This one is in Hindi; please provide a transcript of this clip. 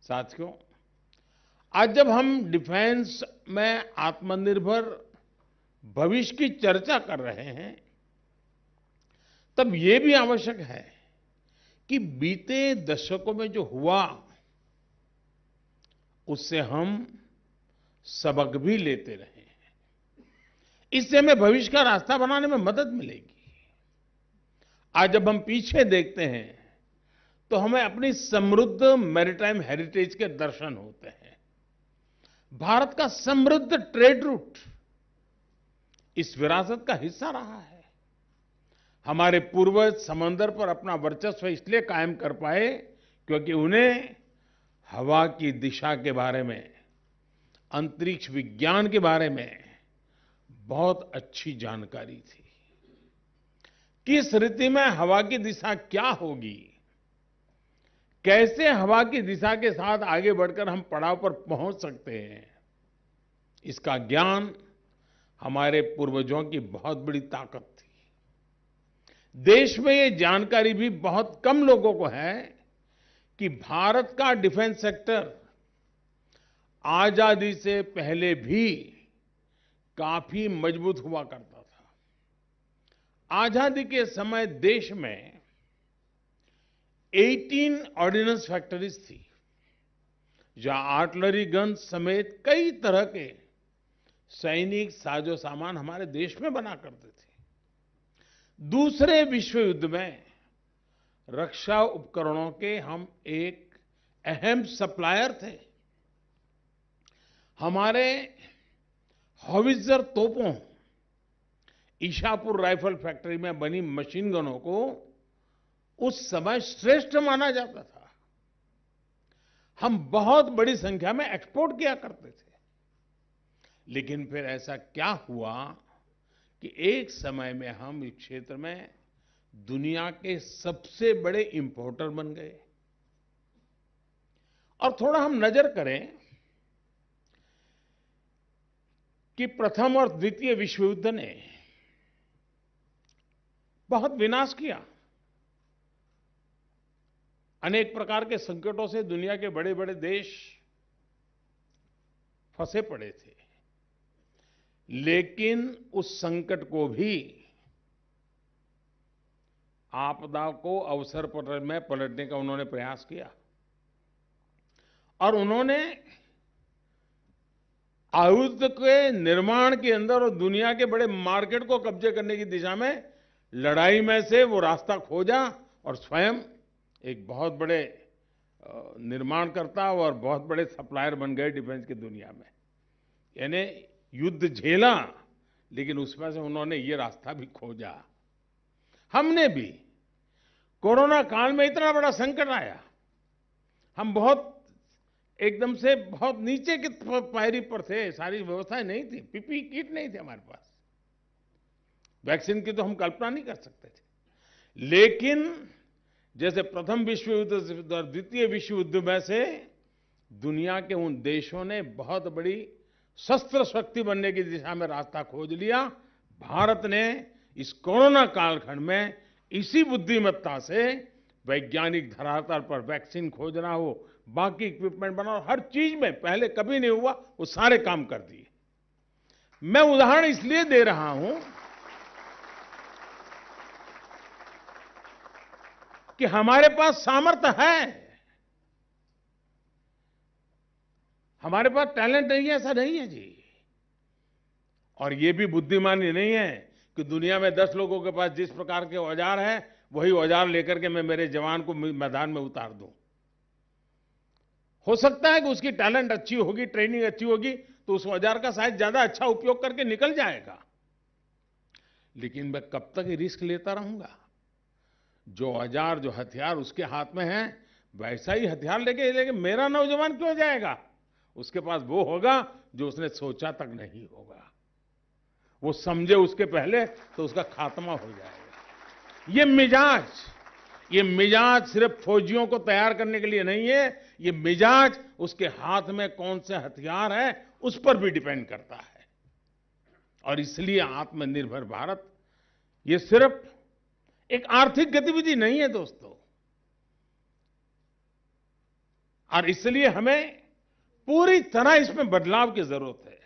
साथियों, आज जब हम डिफेंस में आत्मनिर्भर भविष्य की चर्चा कर रहे हैं, तब ये भी आवश्यक है कि बीते दशकों में जो हुआ, उससे हम सबक भी लेते रहे। इससे हमें भविष्य का रास्ता बनाने में मदद मिलेगी। आज जब हम पीछे देखते हैं, तो हमें अपनी समृद्ध मैरीटाइम हेरिटेज के दर्शन होते हैं। भारत का समृद्ध ट्रेड रूट इस विरासत का हिस्सा रहा है। हमारे पूर्वज समंदर पर अपना वर्चस्व इसलिए कायम कर पाए क्योंकि उन्हें हवा की दिशा के बारे में, अंतरिक्ष विज्ञान के बारे में बहुत अच्छी जानकारी थी। किस ऋतु में हवा की दिशा क्या होगी, कैसे हवा की दिशा के साथ आगे बढ़कर हम पड़ाव पर पहुंच सकते हैं, इसका ज्ञान हमारे पूर्वजों की बहुत बड़ी ताकत थी। देश में ये जानकारी भी बहुत कम लोगों को है कि भारत का डिफेंस सेक्टर आजादी से पहले भी काफी मजबूत हुआ करता था। आजादी के समय देश में 18 ऑर्डिनेंस फैक्ट्रीज थी, जहां आर्टिलरी गन समेत कई तरह के सैनिक साजो सामान हमारे देश में बना करते थे। दूसरे विश्व युद्ध में रक्षा उपकरणों के हम एक अहम सप्लायर थे। हमारे हॉवित्जर तोपों, ईशापुर राइफल फैक्ट्री में बनी मशीन गनों को उस समय श्रेष्ठ माना जाता था। हम बहुत बड़ी संख्या में एक्सपोर्ट किया करते थे। लेकिन फिर ऐसा क्या हुआ कि एक समय में हम इस क्षेत्र में दुनिया के सबसे बड़े इंपोर्टर बन गए। और थोड़ा हम नजर करें कि प्रथम और द्वितीय विश्व युद्ध ने बहुत विनाश किया। अनेक प्रकार के संकटों से दुनिया के बड़े बड़े देश फंसे पड़े थे। लेकिन उस संकट को भी आपदा को अवसर पर में पलटने का उन्होंने प्रयास किया। और उन्होंने आयुध के निर्माण के अंदर और दुनिया के बड़े मार्केट को कब्जे करने की दिशा में लड़ाई में से वो रास्ता खोजा और स्वयं एक बहुत बड़े निर्माणकर्ता और बहुत बड़े सप्लायर बन गए डिफेंस की दुनिया में। यानी युद्ध झेला, लेकिन उसमें से उन्होंने ये रास्ता भी खोजा। हमने भी कोरोना काल में इतना बड़ा संकट आया, हम बहुत एकदम से बहुत नीचे की पायरी पर थे, सारी व्यवस्थाएं नहीं थी, पीपीई किट नहीं थे हमारे पास, वैक्सीन की तो हम कल्पना नहीं कर सकते थे। लेकिन जैसे प्रथम विश्व युद्ध और द्वितीय विश्व युद्ध में से दुनिया के उन देशों ने बहुत बड़ी शस्त्र शक्ति बनने की दिशा में रास्ता खोज लिया, भारत ने इस कोरोना कालखंड में इसी बुद्धिमत्ता से वैज्ञानिक धरातल पर वैक्सीन खोजना हो, बाकी इक्विपमेंट बनाओ, हर चीज में पहले कभी नहीं हुआ वो सारे काम कर दिए। मैं उदाहरण इसलिए दे रहा हूं कि हमारे पास सामर्थ्य है, हमारे पास टैलेंट नहीं है, ऐसा नहीं है जी। और ये भी बुद्धिमानी नहीं है कि दुनिया में 10 लोगों के पास जिस प्रकार के औजार हैं, वही औजार लेकर के मैं मेरे जवान को मैदान में उतार दूं। हो सकता है कि उसकी टैलेंट अच्छी होगी, ट्रेनिंग अच्छी होगी, तो उस औजार का शायद ज्यादा अच्छा उपयोग करके निकल जाएगा। लेकिन मैं कब तक ये रिस्क लेता रहूंगा? जो औजार, जो हथियार उसके हाथ में है, वैसा ही हथियार लेके मेरा नौजवान क्यों जाएगा? उसके पास वो होगा जो उसने सोचा तक नहीं होगा। वो समझे उसके पहले तो उसका खात्मा हो जाएगा। ये मिजाज सिर्फ फौजियों को तैयार करने के लिए नहीं है, ये मिजाज उसके हाथ में कौन से हथियार है उस पर भी डिपेंड करता है। और इसलिए आत्मनिर्भर भारत ये सिर्फ एक आर्थिक गतिविधि नहीं है दोस्तों। और इसलिए हमें पूरी तरह इसमें बदलाव की जरूरत है।